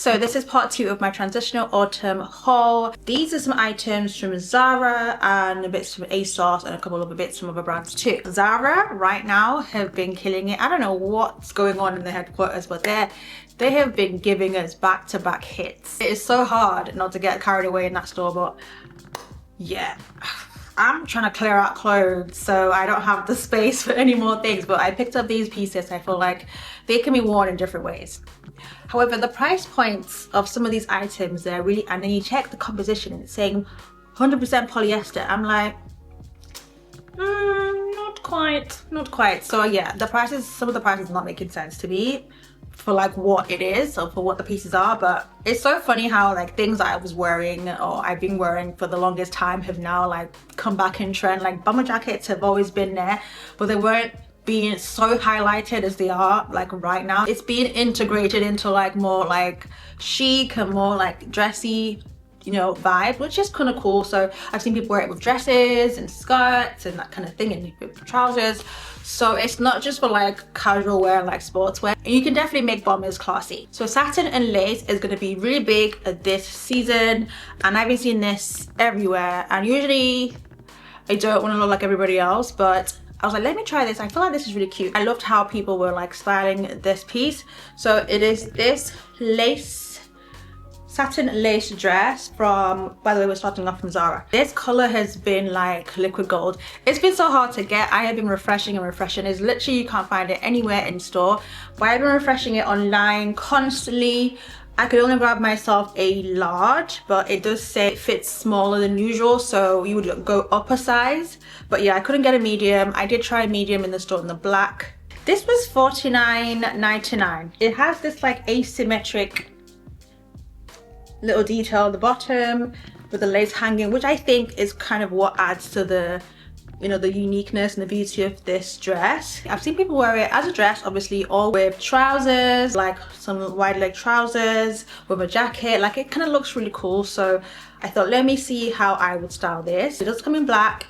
So this is part 2 of my transitional autumn haul. These are some items from Zara and bits from Asos and a couple of bits from other brands too. Zara right now have been killing it. I don't know what's going on in the headquarters, but they have been giving us back-to-back hits. It is so hard not to get carried away in that store, but yeah. I'm trying to clear out clothes, so I don't have the space for any more things, but I picked up these pieces. I feel like they can be worn in different ways. However, the price points of some of these items, they're really, and then you check the composition and it's saying 100% polyester. I'm like, not quite. So yeah, the prices, some of the prices are not making sense to me for like what it is or for what the pieces are. But it's so funny how like things that I was wearing or I've been wearing for the longest time have now like come back in trend. Like bomber jackets have always been there, but they weren't being so highlighted as they are like right now. It's being integrated into like more like chic and more like dressy, you know, vibe, which is kind of cool. So I've seen people wear it with dresses and skirts and that kind of thing, and with trousers. So it's not just for like casual wear, like sportswear. And you can definitely make bombers classy. So satin and lace is going to be really big this season, and I've been seeing this everywhere. And usually I don't want to look like everybody else, but I was like, let me try this. I feel like this is really cute. I loved how people were like styling this piece. So it is this lace, satin lace dress from, by the way, we're starting off from Zara. This color has been like liquid gold. It's been so hard to get. I have been refreshing and refreshing. It's literally, you can't find it anywhere in store, but I've been refreshing it online constantly. I could only grab myself a large, but it does say it fits smaller than usual, so you would go up a size. But yeah, I couldn't get a medium. I did try a medium in the store in the black. This was $49.99. It has this like asymmetric little detail at the bottom with the lace hanging, which I think is kind of what adds to the, you know, the uniqueness and the beauty of this dress. I've seen people wear it as a dress, obviously, or with trousers, like some wide leg trousers with a jacket. Like it kind of looks really cool. So I thought, let me see how I would style this. It does come in black,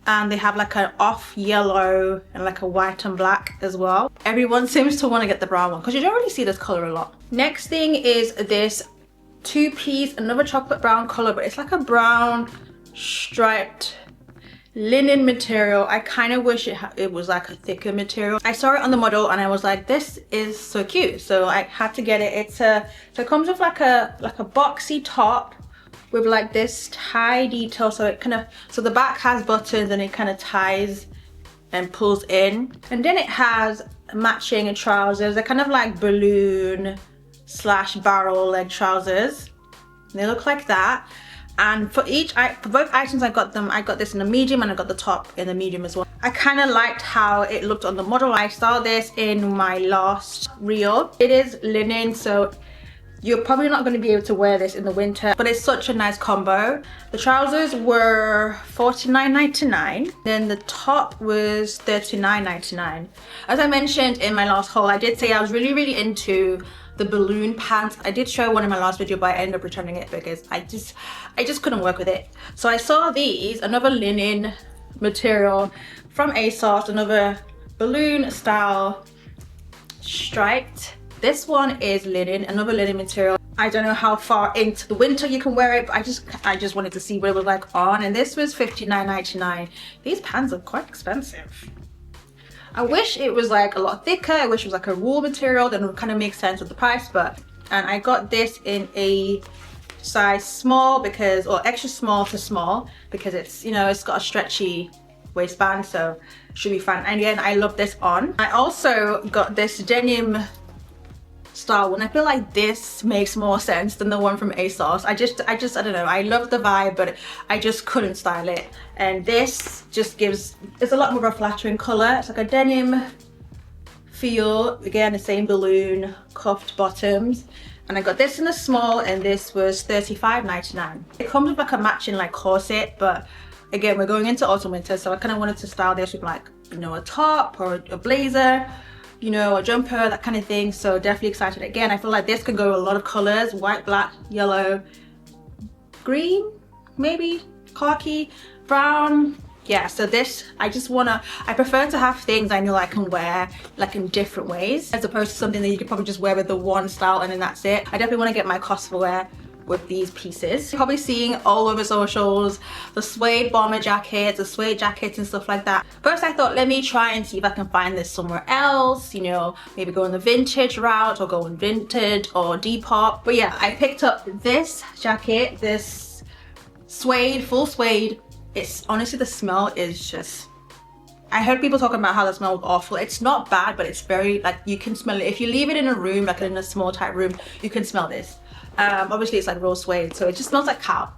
and they have like an off yellow and like a white and black as well. Everyone seems to want to get the brown one because you don't really see this color a lot. Next thing is this two-piece, another chocolate brown color, but it's like a brown striped linen material. I kind of wish it was like a thicker material. I saw it on the model and I was like, this is so cute, so I had to get it. So it comes with like a boxy top with like this tie detail, so it kind of, so the back has buttons and it kind of ties and pulls in, and then it has matching trousers. They're kind of like balloon slash barrel leg trousers. They look like that. And for both items, I got this in a medium, and I got the top in the medium as well. I kind of liked how it looked on the model. I styled this in my last reel. It is linen, so you're probably not going to be able to wear this in the winter, but it's such a nice combo. The trousers were $49.99. Then the top was $39.99. As I mentioned in my last haul, I did say I was really into the balloon pants. I did show one in my last video, but I ended up returning it because I just couldn't work with it. So I saw these, another linen material from Asos, another balloon style striped. This one is linen, another linen material. I don't know how far into the winter you can wear it, but I just wanted to see what it was like on, and this was $59.99. These pants are quite expensive. I wish it was like a lot thicker. I wish it was like a wool material, then it would kind of make sense with the price. But, and I got this in a size small because, or extra small to small, because it's, you know, it's got a stretchy waistband, so it should be fine. And again, I love this on. I also got this denim style one. I feel like this makes more sense than the one from Asos. I don't know, I love the vibe, but I just couldn't style it. And this just gives, it's a lot more of a flattering color. It's like a denim feel. Again, the same balloon cuffed bottoms. And I got this in a small, and this was $35.99. It comes with like a matching like corset, but again, we're going into autumn winter, so I kind of wanted to style this with like, you know, a top or a blazer, you know, a jumper, that kind of thing. So definitely excited. Again, I feel like this could go a lot of colors: white, black, yellow, green, maybe khaki, brown. yeah, so this, I prefer to have things I know I can wear like in different ways, as opposed to something that you could probably just wear with the one style and then that's it. I definitely want to get my cost for wear with these pieces. You're probably seeing all over socials the suede bomber jackets, the suede jackets and stuff like that. First I thought, let me try and see if I can find this somewhere else, you know, maybe go in the vintage route or go in vintage or Depop. But yeah, I picked up this jacket, this suede, full suede. It's honestly, the smell is just, I heard people talking about how the smell was awful. It's not bad, but it's very, like, you can smell it. If you leave it in a room, like in a small type room, you can smell this. Obviously it's like raw suede, so it just smells like cow,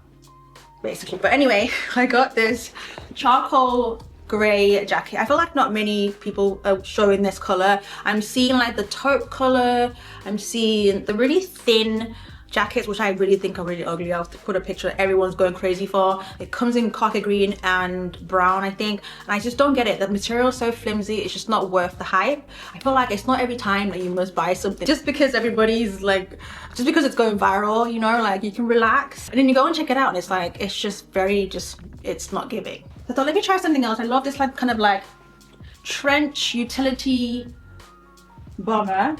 basically. But anyway, I got this charcoal gray jacket. I feel like not many people are showing this color. I'm seeing like the taupe color, I'm seeing the really thin jackets, which I really think are really ugly. I'll put a picture that everyone's going crazy for. It comes in khaki green and brown, I think, and I just don't get it. The material is so flimsy, it's just not worth the hype. I feel like it's not every time that you must buy something just because everybody's like, just because it's going viral, you know, like you can relax. And then you go and check it out and it's like, it's just very, it's not giving. I thought, let me try something else. I love this like kind of like trench utility bomber.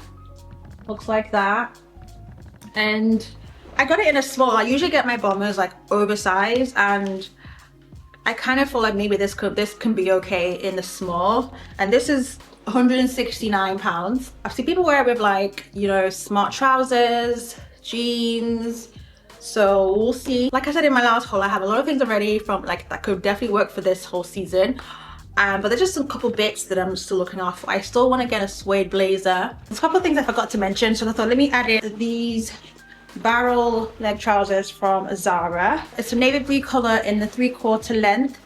Looks like that. And I got it in a small. I usually get my bombers like oversized, and I kind of feel like maybe this can be okay in the small. And this is 169 pounds. I've seen people wear it with like, you know, smart trousers, jeans, so we'll see. Like I said in my last haul, I have a lot of things already from like that could definitely work for this whole season. But there's just some couple bits that I'm still looking off. I still want to get a suede blazer. There's a couple of things I forgot to mention, so I thought let me add in these barrel leg trousers from Zara. It's a navy blue color in the 3/4 length,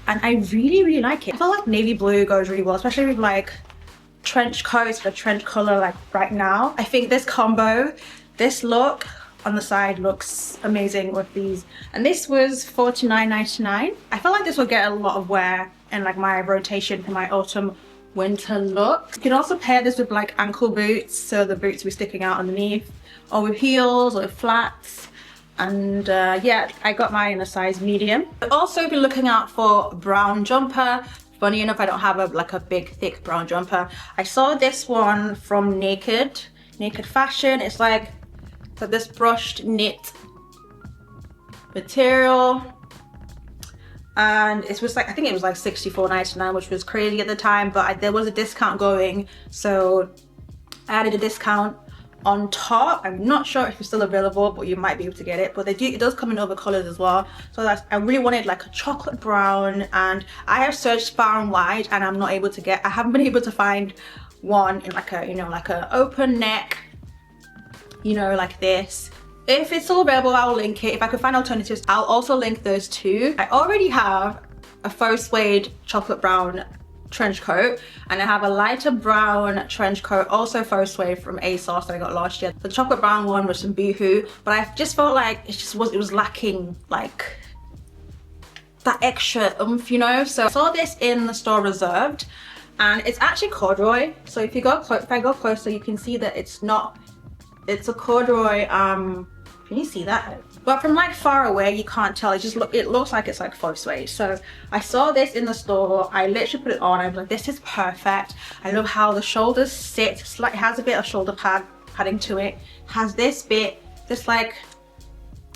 and I really like it. I feel like navy blue goes really well, especially with like trench coats, the trench color like right now. I think this combo, this look on the side looks amazing with these, and this was $49.99. I feel like this will get a lot of wear and like my rotation for my autumn winter look. You can also pair this with like ankle boots, so the boots will be sticking out underneath, or with heels or with flats. And yeah, I got mine in a size medium. I've also been looking out for brown jumper. Funny enough, I don't have a big thick brown jumper. I saw this one from Naked Fashion. It's like this brushed knit material, and it was like, I think it was like $64.99, which was crazy at the time, but there was a discount going, so I added a discount on top. I'm not sure if it's still available, but you might be able to get it. But it does come in other colors as well. So I really wanted like a chocolate brown, and I have searched far and wide and I'm not able to get, I haven't been able to find one in like a, you know, like a open neck, you know, like this. If it's still available, I'll link it. If I can find alternatives, I'll also link those too. I already have a faux suede chocolate brown trench coat, and I have a lighter brown trench coat, also faux suede from Asos that I got last year. The chocolate brown one was from Boohoo, but I just felt like it was lacking like that extra oomph, you know. So I saw this in the store Reserved, and it's actually corduroy. So if I go closer, you can see that it's a corduroy. Can you see that? But from like far away, you can't tell. It looks like it's like faux suede. So I saw this in the store. I literally put it on. I was like, this is perfect. I love how the shoulders sit. It's like, it has a bit of shoulder padding to it. Has this bit, this like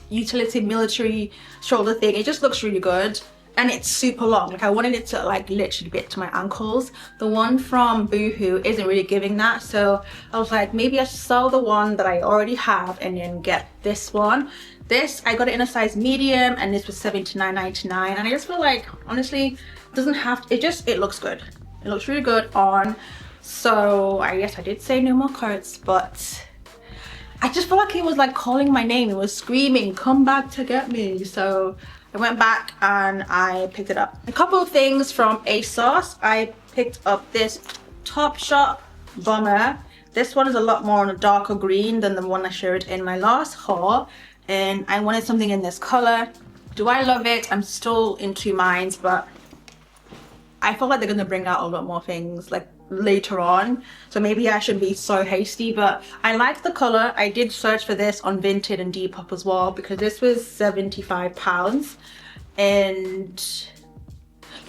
utility military shoulder thing. It just looks really good. And it's super long. Like I wanted it to like literally get to my ankles. The one from Boohoo isn't really giving that, so I was like, maybe I should sell the one that I already have and then get this one. This, I got it in a size medium, and this was $79.99. And I just feel like, honestly, it doesn't have to, it looks good. It looks really good on. So I guess I did say no more coats, but I just feel like it was like calling my name. It was screaming, come back to get me. So I went back and I picked it up. A couple of things from Asos. I picked up this Topshop bomber. This one is a lot more on a darker green than the one I showed in my last haul, and I wanted something in this color. Do I love it? I'm still in two minds, but I feel like they're gonna bring out a lot more things like later on, so maybe I shouldn't be so hasty. But I like the color. I did search for this on Vinted and Depop as well, because this was £75, and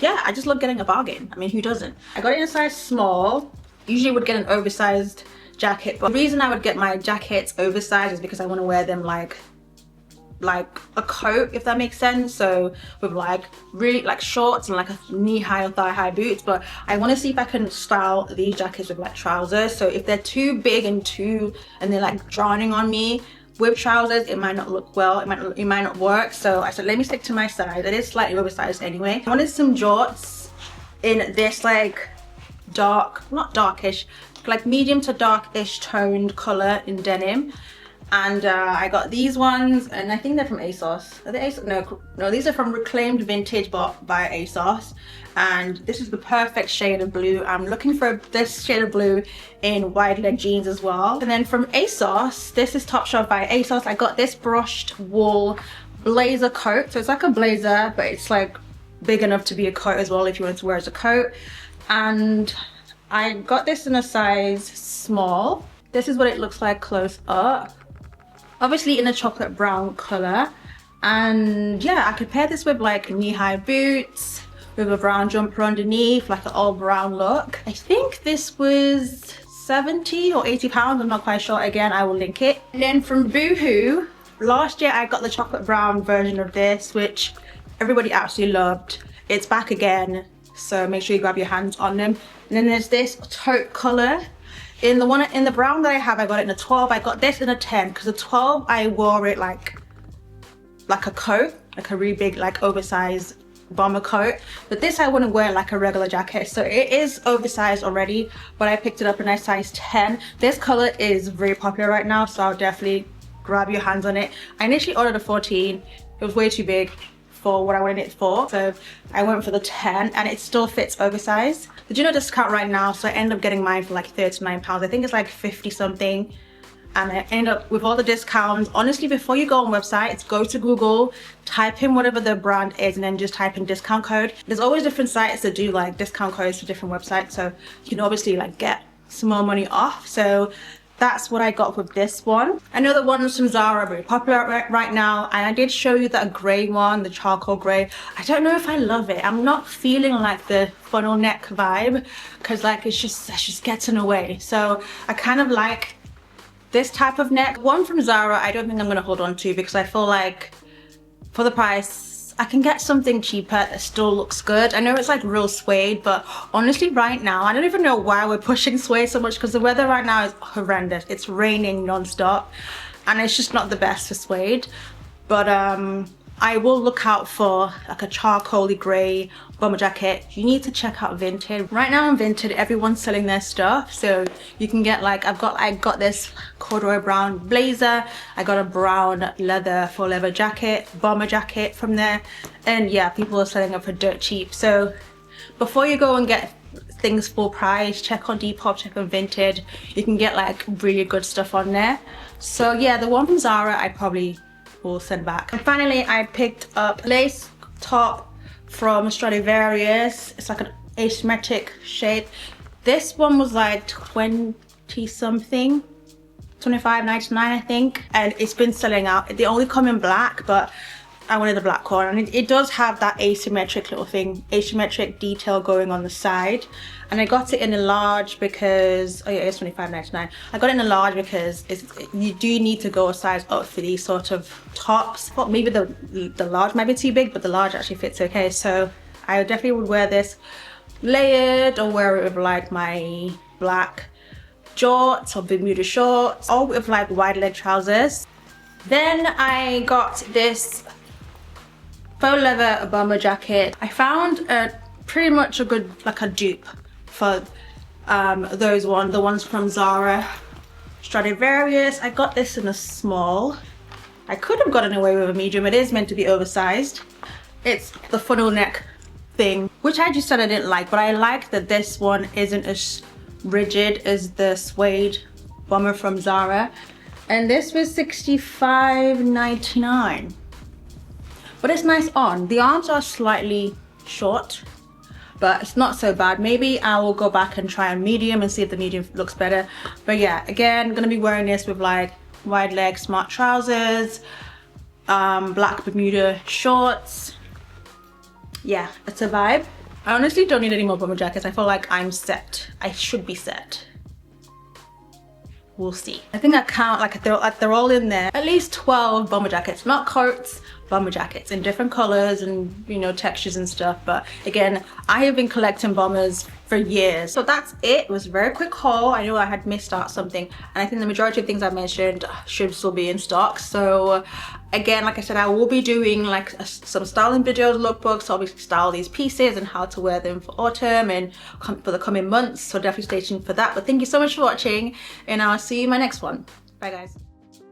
yeah, I just love getting a bargain. I mean, who doesn't? I got it in a size small. Usually would get an oversized jacket, but the reason I would get my jackets oversized is because I want to wear them like a coat, if that makes sense. So with like really like shorts and like a knee-high or thigh-high boots. But I want to see if I can style these jackets with like trousers. So if they're too big and they're like drowning on me with trousers, it might not look well, it might not work. So I said, let me stick to my size. It is slightly oversized anyway. I wanted some jorts in this like dark, not darkish, like medium to darkish toned color in denim. And I got these ones, and I think they're from Asos. Are they Asos? No, these are from Reclaimed Vintage bought by Asos. And this is the perfect shade of blue. I'm looking for this shade of blue in wide leg jeans as well. And then from Asos, this is Top Shelf by Asos. I got this brushed wool blazer coat. So it's like a blazer, but it's like big enough to be a coat as well if you wanted to wear it as a coat. And I got this in a size small. This is what it looks like close up. Obviously in a chocolate brown color. And yeah, I could pair this with like knee-high boots with a brown jumper underneath, like an all brown look. I think this was 70 or 80 pounds, I'm not quite sure. Again, I will link it. And then from Boohoo, last year I got the chocolate brown version of this, which everybody absolutely loved. It's back again, so make sure you grab your hands on them. And then there's this taupe color. In the brown that I have, I got it in a 12. I got this in a 10 because the 12 I wore it like a coat, like a really big like oversized bomber coat. But this I wouldn't wear like a regular jacket, so it is oversized already, but I picked it up in a size 10. This color is very popular right now, so I'll definitely grab your hands on it. I initially ordered a 14. It was way too big for what I wanted it for, so I went for the 10, and it still fits oversized. Did you know discount right now, so I ended up getting mine for like 39 pounds. I think it's like 50 something, and I ended up with all the discounts. Honestly, before you go on websites, go to Google, type in whatever the brand is, and then just type in discount code. There's always different sites that do like discount codes for different websites, so you can obviously like get some more money off. So that's what I got with this one. I know the ones from Zara are very popular right now, and I did show you that grey one, the charcoal grey. I don't know if I love it. I'm not feeling like the funnel neck vibe, because like it's just getting away. So I kind of like this type of neck. One from Zara, I don't think I'm gonna hold on to, because I feel like for the price, I can get something cheaper that still looks good. I know it's like real suede, but honestly right now, I don't even know why we're pushing suede so much, because the weather right now is horrendous. It's raining non-stop, and it's just not the best for suede. But I will look out for like a charcoaly grey bomber jacket. You need to check out Vinted. Right now on Vinted, everyone's selling their stuff, so you can get like, I got this corduroy brown blazer, I got a brown full leather jacket, bomber jacket from there, and yeah, people are selling it for dirt cheap. So before you go and get things full price, check on Depop, check on Vinted. You can get like really good stuff on there. So yeah, the one from Zara I probably will send back. And finally, I picked up lace top from Stradivarius. It's like an asymmetric shape. This one was like 20 something, 25.99 I think, and it's been selling out. They only come in black, but I wanted the black one, and it does have that asymmetric little thing, asymmetric detail going on the side. And I got it in a large because, oh yeah, it's 25.99. I got it in a large because you do need to go a size up for these sort of tops. Well, maybe the large might be too big, but the large actually fits okay. So I definitely would wear this layered, or wear it with like my black jorts or Bermuda shorts, or with like wide leg trousers. Then I got this faux leather bomber jacket. I found pretty much a good, like a dupe for the ones from Zara, Stradivarius. I got this in a small. I could have gotten away with a medium. It is meant to be oversized. It's the funnel neck thing, which I just said I didn't like, but I like that this one isn't as rigid as the suede bomber from Zara. And this was $65.99. But it's nice on. The arms are slightly short, but it's not so bad. Maybe I will go back and try a medium and see if the medium looks better. But yeah, again, I'm gonna be wearing this with like wide leg smart trousers, black Bermuda shorts. Yeah, it's a vibe. I honestly don't need any more bomber jackets. I feel like I'm set. I should be set. We'll see. I think I count like they're all in there. At least 12 bomber jackets, not coats, bomber jackets in different colors and, you know, textures and stuff. But again, I have been collecting bombers for years. So that's it. It was a very quick haul. I know I had missed out something, and I think the majority of things I mentioned should still be in stock. So again, like I said, I will be doing like some styling videos, lookbooks, obviously style these pieces and how to wear them for autumn and for the coming months. So definitely stay tuned for that. But thank you so much for watching, and I'll see you in my next one. Bye guys.